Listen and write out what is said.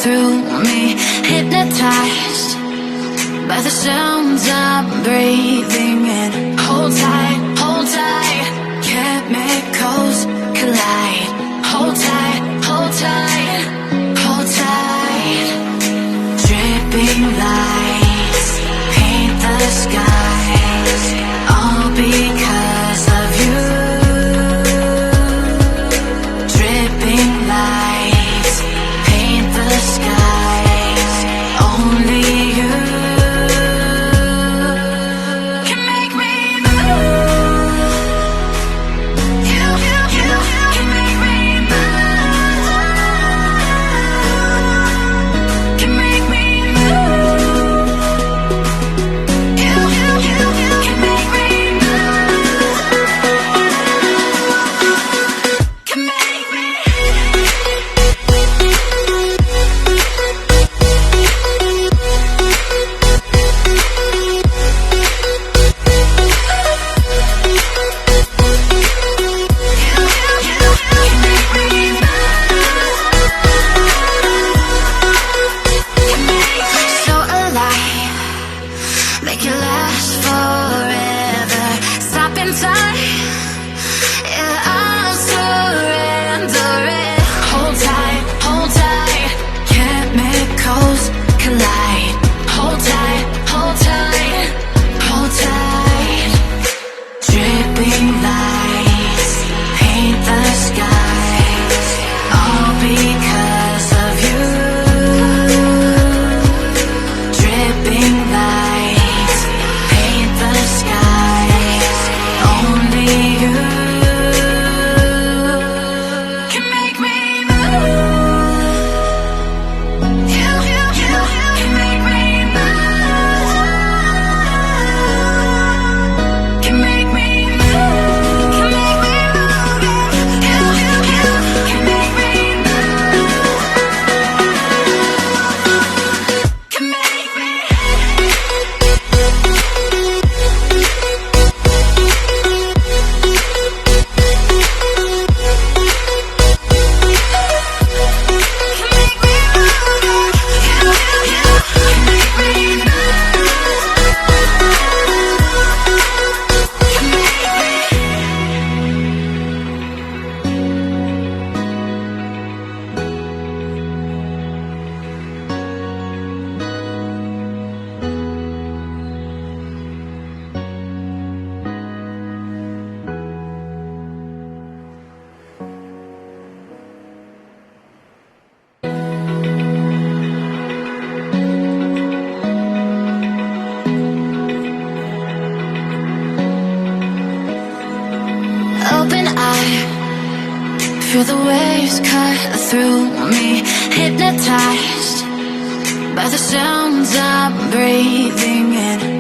through me, hypnotized by the sounds I'm breathing in. Hold tight, chemicals collide. Hold tight, hold tight, hold tight. Dripping lights paint the skies, all because of you. Dripping lights paint the skies, only you can make me move. You can make me move. Can make me move. You can make me move. Can make me. So alive, make it last forever. Stop in time, yeah, I'll surrender it. Hold tight, chemicals collide. Hold tight, hold tight, hold tight. Dripping lights paint the skies, all because of you. Dripping lights paint the skies, only you can make me move. You can make me move. Can make me move. Can make me move. You can make me move. Can make me. Open eye, feel the waves cut through me, hypnotized by the sounds I'm breathing in.